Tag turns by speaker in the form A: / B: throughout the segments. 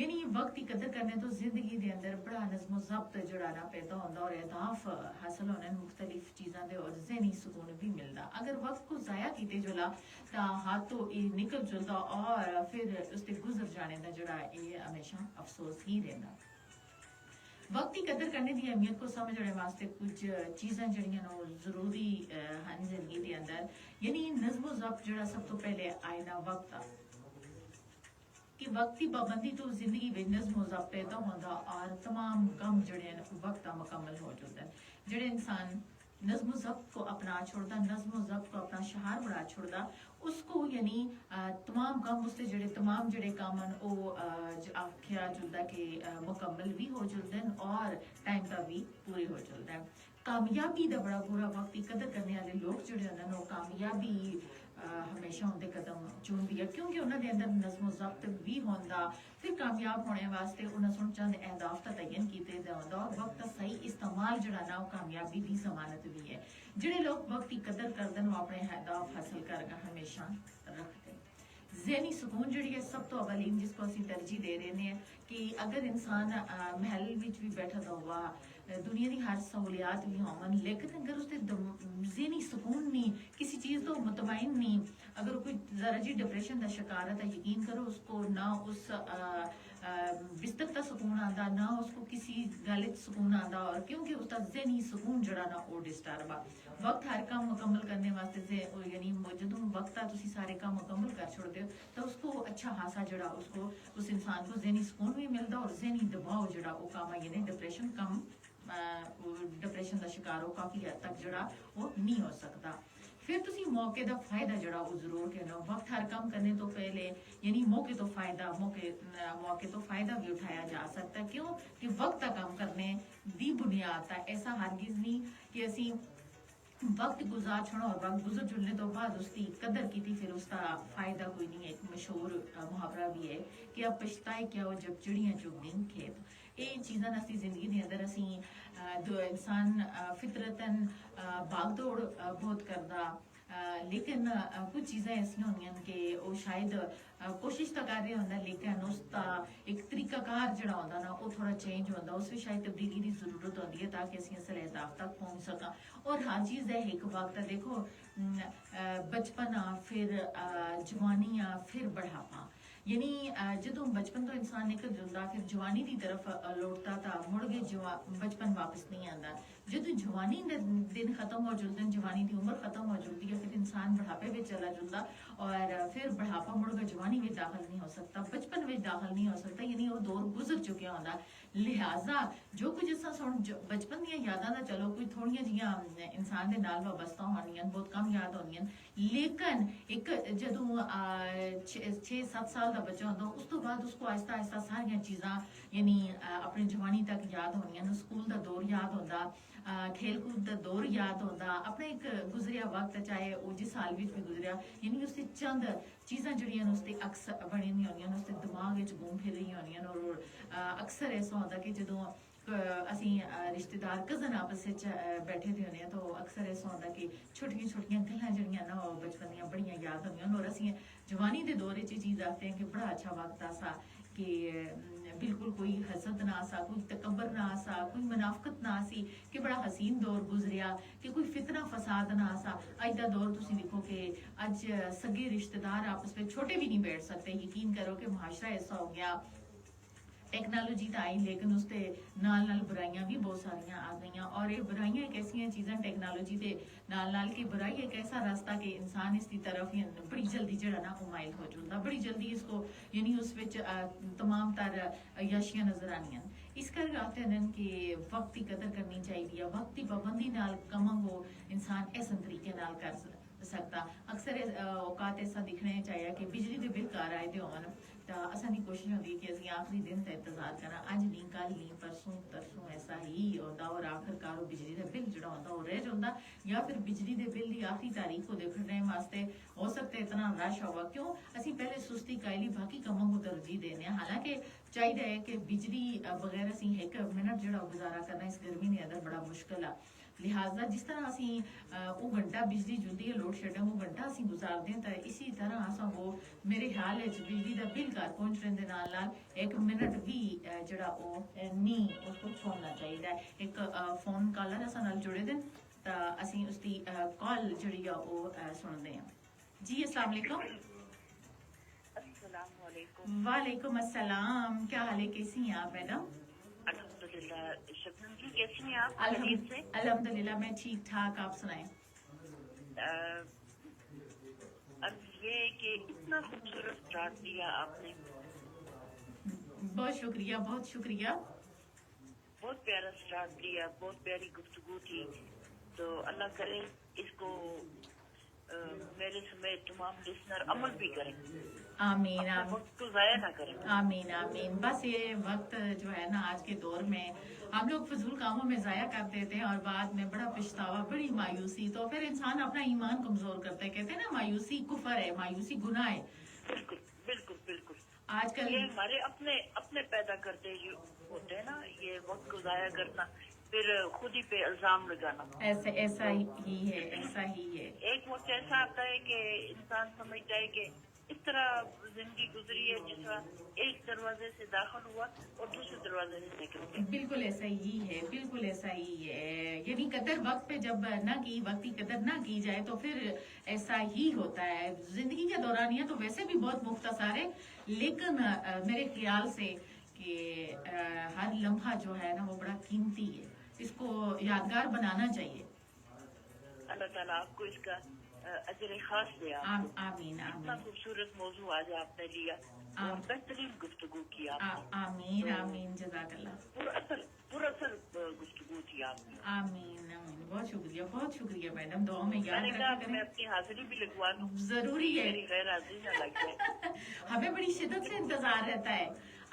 A: یعنی وقت کی قدر کرنے تو زندگی دے اندر بڑا نظم و ضبط جڑا نا پیدا ہوتا اور اہداف حاصل ہونے مختلف چیزاں دے اور ذہنی سکون بھی ملتا. اگر وقت کو ضائع کیتے جلا تا ہاتھوں یہ نکل جلدا اور پھر اس تے گزر جانے دا جڑا یہ ہمیشہ افسوس ہی رہنا. وقت کی قدر کرنے دی اہمیت کو سمجھنے واسطے کچھ چیزاں جڑیاں نو ضروری ہیں زندگی دے اندر. یعنی نظم و ضبط جڑا سب تو پہلے آئنا وقت کہ وقت کی پابندی تو زندگی میں نظم و ضبط پیدا ہوتا اور تمام کام جڑے وقت مکمل ہو جاتے ہیں. جڑے انسان نظم و ضبط کو اپنا چھوڑتا نظم و ضبط کو اپنا شہار بڑا چھوڑتا اس کو یعنی تمام کام اس سے جڑے تمام جڑے کام ہیں وہ آکھیا جلدا کہ مکمل بھی ہو جلتے ہیں اور ٹائم کا بھی پورے ہو جلتا ہے. کامیابی دا بڑا برا وقت کی قدر کرنے والے لوگ جڑے ہیں وہ کامیابی ہمیشہ ان دے قدم چوندی ہے کیونکہ انہوں دے اندر نظم و ضبط بھی ہوندا. پھر کامیاب ہونے واسطے انہوں سن چند اہداف تا تعین کیتے دا ہوندا اور وقت کا صحیح استعمال جڑا نا کامیابی بھی ضمانت بھی ہے. جڑے لوگ وقت کی قدر کردن وہ اپنے اہداف حاصل کر کے ہمیشہ رکھتے. ذہنی سکون جڑی ہے سب تو اولین جس کو اسی ترجیح دے رہے ہیں کہ اگر انسان محل وچ بھی بیٹھا ہوا دنیا دی ہر سہولیات بھی ہون لیکن اگر اس ذہنی سکون نہیں کسی چیز تو مطمئن نہیں اگر کوئی ذرا جی ڈپریشن کا شکار ہے تو یقین کرو اس کو نہ اس بستر کا سکون آتا نہ اس کو کسی گل سکون آتا اور کیونکہ اس کا ذہنی سکون جڑا نا وہ ڈسٹرب آ. وقت ہر کام مکمل کرنے واسطے یعنی جدوں وقت تسی سارے کام مکمل کر چھوڑتے ہو تو اس کو اچھا خاصا جڑا اس کو اس انسان کو ذہنی سکون بھی ملتا اور ذہنی دباؤ جڑا وہ کام یعنی ڈپریشن کم ڈپریشن کا شکار ہو کافی حد تک جڑا وہ نہیں ہو سکتا. پھر تسی موقع دا فائدہ جڑا وہ ضرور کہنا وقت ہر کام کرنے تو پہلے یعنی موقع تو فائدہ موقع تو فائدہ بھی اٹھایا جا سکتا ہے. کیوں کہ وقت کا کام کرنے دی بنیاد تا ایسا ہرگز نہیں کہ اسی وقت گزار چھوڑو اور وقت گزر جلنے تو بعد اس کی قدر کی تھی پھر اس کا فائدہ کوئی نہیں ہے. ایک مشہور محاورہ بھی ہے کہ اب پچھتائے کیا ہو جب چڑیاں چگ دیں کھیت. یہ چیزاں اسی زندگی دے اندر اسی دو انسان فطرتاً بھاگ دوڑ بہت کردا لیکن کچھ چیزیں ایسی ہوندی ہیں کہ وہ شاید کوشش تو کر رہے ہوتا لیکن اس کا ایک طریقہ کار جڑا ہوتا نا وہ تھوڑا چینج ہوتا اس میں شاید تبدیلی کی ضرورت ہوتی ہے تاکہ اسی اصل اہداف تک پہنچ سکا. اور ہر چیز ہے ایک وقت دیکھو بچپن پھر جوانی پھر بڑھاپا یعنی جدوں بچپن تو انسان نکل جلدا پھر جوانی دی طرف لوٹتا تھا مڑ کے بچپن واپس نہیں آتا. جدوں جوانی دن ختم ہو جلتے ہیں جوانی دی عمر ختم ہو جلتی ہے پھر انسان بڑھاپے میں چلا جلدا اور پھر بڑھاپا مڑ کے جوانی میں داخل نہیں ہو سکتا بچپن میں داخل نہیں ہو سکتا یعنی وہ دور گزر چکے ہوتا. لہٰذا جو کچھ اساں سن بچپن دیا یاداں دا چلو کوئی تھوڑیاں جیاں انسان دے نال وابستہ ہونیاں بہت کم یاد ہونیاں لیکن ایک جدوں 6-7 سال دا بچہ ہوتا اس تو بعد اس کو آہستہ آہستہ ساریاں چیزاں یعنی اپنی جوانی تک یاد ہونیاں اسکول دا دور یاد ہوتا کھیل کود دا دور یاد ہوتا اپنا ایک گزریا وقت چاہے وہ جس سال بھی گزریا یعنی اس چند چیزاں جڑیاں اس اکس بنی ہوئی ہونی اس دماغ گھوم پھر رہی ہونی اور اکثر ایسا ہوتا کہ جدوں اسی رشتہ دار کزن آپس بیٹھے دے ہونے تو اکثر ایسا ہوتا کہ چھوٹیاں چھوٹیاں گلاں جڑیاں نا بچپن دیاں بڑیاں یاد ہوندیاں اور اسی جوانی دے دور وچ چیز آتے ہیں کہ بڑا اچھا وقت آسا کہ بالکل کوئی حسد نہ آسا کوئی تکبر نہ آسا کوئی منافقت نہ آسی کہ بڑا حسین دور گزریا کہ کوئی فتنہ فساد نہ آسا. اج دا دور تسی دیکھو کہ اج سگے رشتہ دار آپس میں چھوٹے بھی نہیں بیٹھ سکتے. یقین کرو کہ معاشرہ ایسا ہو گیا ٹیکنالوجی تو آئی لیکن اس تے نال نال برائیاں بھی بہت ساریاں آ گئیاں اور یہ برائیاں ایک ایسی چیزاں ٹیکنالوجی دے نال نال کی برائی ایک ایسا راستہ کہ انسان اس کی طرف بڑی جلدی جڑا نا مائل ہو جلدا بڑی جلدی اس کو یعنی اس وچ تمام تر عیاشیاں نظر آنیاں. اس کر آتے ہیں کہ وقت کی قدر کرنی چاہیے وقت کی پابندی نال کماں کو انسان ایسا طریقے نال کر سکتا. اکثر اوقات ایسا دکھنے چاہیے کہ بجلی دے بل گھر آئے دے ہون تو اساں دی کوشش ہوتی ہے کہ اسی آخری دن کا انتظار کرنا اج نہیں کل نہیں پرسوں ترسوں ایسا ہی ہوتا اور آخر کار وہ بجلی کا بل جڑا ہوتا وہ رہ جاتا یا پھر بجلی دے بل کی آخری تاریخ کو دیکھنے واسطے ہو سکتا ہے اتنا رش ہوا کیوں اسی پہلے سستی کائلی باقی کاموں کو ترجیح دینے حالانکہ چاہیے کہ بجلی بغیر اسی ایک منٹ جڑا گزارا کرنا اس گرمی کے اندر بڑا مشکل ہے. لہٰذا جس طرح ਅਸੀਂ ਉਹ ਘੰਟਾ ਬਿਜਲੀ ਜੁਲਦੀ ਹੈ ਲੋਡ ਸ਼ੈਡਿੰਗ ਉਹ ਘੰਟਾ ਅਸੀਂ ਗੁਜ਼ਾਰਦੇ ਹਾਂ ਤਾਂ ਇਸੀ ਤਰ੍ਹਾਂ ਅਸਾਂ ਉਹ ਮੇਰੇ ਖਿਆਲ ਵਿੱਚ ਬਿਜਲੀ ਦਾ ਬਿੱਲ ਘਰ ਪਹੁੰਚ ਰਹਿਣ ਦੇ ਨਾਲ ਨਾਲ 1 ਮਿੰਟ ਵੀ ਜਿਹੜਾ ਉਹ ਨਹੀਂ ਉਸ ਤੋਂ ਛੋੜਨਾ ਚਾਹੀਦਾ ਹੈ। ਇੱਕ ਫੋਨ ਕਾਲਰ ਅਸਾਂ ਨਾਲ ਜੁੜੇ ਦੇ ਤਾਂ ਅਸੀਂ ਉਸ ਦੀ ਕਾਲ ਜਿਹੜੀ ਆ ਉਹ ਸੁਣਦੇ ਹਾਂ। جی السلام علیکم۔
B: السلام علیکم۔
A: وعلیکم السلام، کیا حال ہے، کیسی ہیں آپ میڈم؟
B: الحمدللہ۔ شبنم جی کیسی ہیں آپ؟ خیریت سے؟
A: الحمدللہ میں ٹھیک ٹھاک، آپ سنائیں۔
B: اب یہ کہ اتنا خوبصورت اسٹارٹ دیا آپ نے،
A: بہت شکریہ بہت شکریہ۔
B: بہت پیارا اسٹارٹ دیا، بہت پیاری گفتگو تھی، تو اللہ کرے اس کو میرے سمیت تمام لسنر عمل بھی کریں،
A: آمین آمین،
B: وقت کو ضائع نہ کریں۔
A: آمین آمین۔ بس یہ وقت جو ہے نا آج کے دور میں ہم لوگ فضول کاموں میں ضائع کر دیتے ہیں اور بعد میں بڑا پچھتاوا، بڑی مایوسی، تو پھر انسان اپنا ایمان کمزور کرتا ہے۔ کہتے ہیں نا مایوسی کفر ہے، مایوسی گناہ ہے۔
B: بالکل بالکل بالکل۔
A: آج کل
B: یہ ہمارے اپنے پیدا کرتے جو ہوتے ہیں نا، یہ وقت کو ضائع کرنا، پھر خود ہی پہ الزام لگانا،
A: ایسا ہی ہے، ایسا ہی ہے۔
B: ایک وقت ایسا آتا ہے کہ انسان سمجھتا ہے کہ اس طرح زندگی گزری ہے جس طرح ایک دروازے سے داخل ہوا اور دوسرے دروازے سے نکل گیا۔
A: بالکل ایسا ہی ہے، بالکل ایسا ہی ہے۔ یعنی قدر وقت پہ جب نہ کی، وقت کی قدر نہ کی جائے تو پھر ایسا ہی ہوتا ہے۔ زندگی کا دورانیہ تو ویسے بھی بہت مختصر ہے، لیکن میرے خیال سے کہ ہر لمحہ جو ہے نا وہ بڑا قیمتی ہے، اس کو یادگار بنانا چاہیے۔
B: اللہ تعالیٰ آپ کو اس کا اجر خاص دے۔
A: آمین
B: اتنا
A: آمین
B: خوبصورت موضوع آج آپ نے لیا اور بہترین گفتگو کی آپ نے،
A: آمین آمین، جزاک اللہ،
B: پر اثر گفتگو تھی آپ نے۔
A: آمین آمین، بہت شکریہ بہت شکریہ میڈم، دعاؤں میں
B: میں
A: یاد
B: نے کہا
A: رکھا
B: کہ میں
A: کریں۔
B: اپنی حاضری بھی لگوا دوں،
A: ضروری ہے،
B: میری غیر حاضری نہ لگ جائے۔
A: ہمیں بڑی شدت سے انتظار رہتا ہے،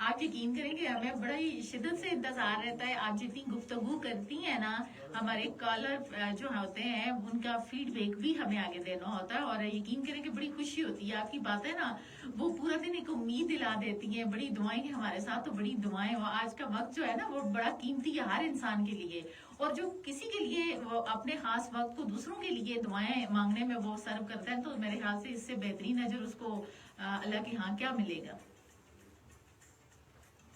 A: آپ یقین کریں گے ہمیں بڑی شدت سے انتظار رہتا ہے۔ آپ جتنی گفتگو کرتی ہیں نا، ہمارے کالر جو ہوتے ہیں ان کا فیڈ بیک بھی ہمیں آگے دینا ہوتا ہے، اور یقین کریں کہ بڑی خوشی ہوتی ہے۔ آپ کی باتیں نا وہ پورا دن ایک امید دلا دیتی ہیں، بڑی دعائیں ہیں ہمارے ساتھ، تو بڑی دعائیں۔ آج کا وقت جو ہے نا وہ بڑا قیمتی ہے ہر انسان کے لیے، اور جو کسی کے لیے وہ اپنے خاص وقت کو دوسروں کے لیے دعائیں مانگنے میں وہ سرو کرتا ہے، تو میرے خیال سے اس سے بہترین اجر اس کو اللہ کے ہاں کیا ملے گا۔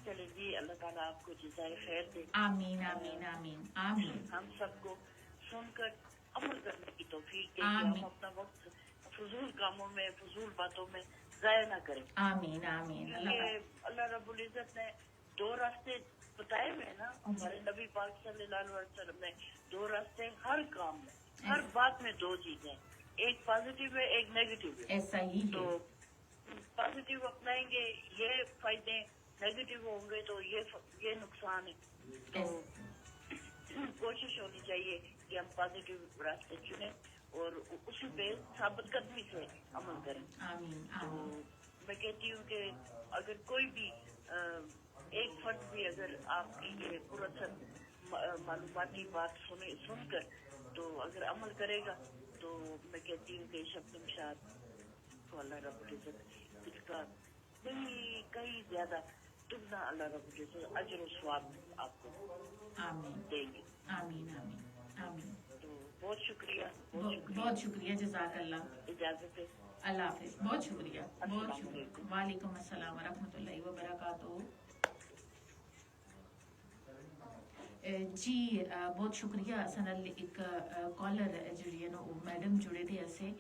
B: چلے جی، اللہ تعالیٰ آپ کو جزائے خیر دے۔
A: آمین آمین آمین آمین
B: ہم سب کو سن کر عمل کرنے کی توفیق دے کہ
A: آمین۔
B: ہم اپنا وقت فضول کاموں میں، فضول باتوں میں ضائع نہ کریں،
A: آمین آمین۔
B: کیونکہ اللہ رب العزت نے 2 راستے بتائے ہوئے ہیں نا، ہمارے نبی پاک صلی اللہ علیہ وسلم نے 2 راستے ہر کام میں، ہر بات میں 2 چیزیں، ایک پازیٹیو ہے ایک نیگیٹو ہے۔
A: ایسا ہی ہے،
B: تو پازیٹیو اپنائیں گے یہ فائدے، نیگیٹو ہوں گے تو یہ نقصان ہے۔ تو کوشش ہونی چاہیے کہ ہم پازیٹیو راستے چنیں اور اسی پہ ثابت قدمی سے عمل کریں۔
A: آمین
B: تو
A: آمین۔
B: میں کہتی ہوں کہ اگر کوئی بھی ایک فرد بھی اگر آپ کی یہ پر اثر معلوماتی بات سن کر تو اگر عمل کرے گا تو میں کہتی ہوں کہ شبنم شاد کو اللہ رب العزت اس کا کئی زیادہ دگنا اللہ رب العزت اجر و ثواب آپ کو
A: آمین
B: دیں گے۔
A: آمین آمین آمین۔
B: تو بہت شکریہ،
A: بہت شکریہ، جزاک اللہ،
B: اجازت ہے،
A: اللہ حافظ، بہت شکریہ بہت
B: السلام
A: شکریہ۔
B: علیکم۔
A: وعلیکم السلام ورحمۃ اللہ وبرکاتہ۔ جی بہت شکریہ سنل، ایک کالر جڑی ہے نا وہ میڈم جڑے تھے ایسے،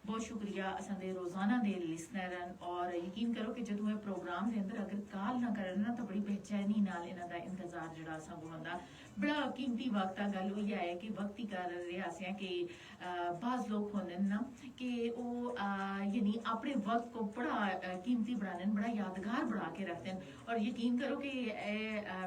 A: بہت شکریہ اساں دے روزانہ دے لسنرن، اور یقین کرو کہ جدوں یہ پروگرام دے اندر اگر کال نہ کرن نا تو بڑی بے چینی نال انہاں دا انتظار جڑا اساں کو ہوندا۔ بڑا قیمتی وقت آ، گل ہوئی ہے کہ وقت ہی کر رہے ہیں کہ بعض لوگ ہوندے نا کہ وہ یعنی اپنے وقت کو بڑا قیمتی بنانے، بڑا یادگار بنا کے رکھتے ہیں، اور یقین کرو کہ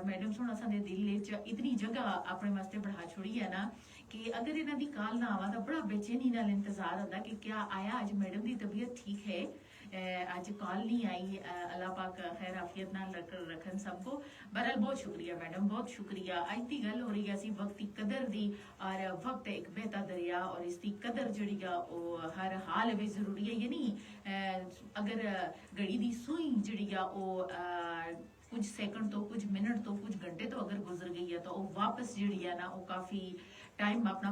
A: میڈم سونا اساں دے دل وچ اتنی جگہ اپنے واسطے بڑھا چھوڑی ہے نا کہ اگر انہاں دی کال نہ آوا تو بڑا بے چینی نال انتظار ہوتا کہ کیا آیا اج میڈم دی طبیعت ٹھیک ہے، اج کال نہیں آئی، اللہ پاک خیر عافیت نال رکھن سب کو۔ بہرحال بہت شکریہ میڈم، بہت شکریہ۔ اج دی گل ہو رہی ہے سی وقت کی قدر دی، اور وقت ایک بہتا دریا، اور اس دی قدر جڑی گا او ہر حال وچ ضروری ہے۔ یعنی اگر گھڑی دی سوئی جڑی گا او ਕੁਝ ਸੈਕਿੰਡ ਤੋਂ ਕੁਝ ਮਿੰਟ ਤੋਂ ਕੁਝ ਘੰਟੇ ਤੋਂ ਅਗਰ ਗੁਜ਼ਰ ਗਈ ਹੈ ਤਾਂ ਉਹ ਵਾਪਸ ਜਿਹੜੀ ਹੈ ਨਾ ਉਹ ਕਾਫੀ ਟਾਈਮ ਆਪਣਾ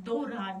A: ਦੋ ਰਾਹ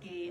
A: ਕਿ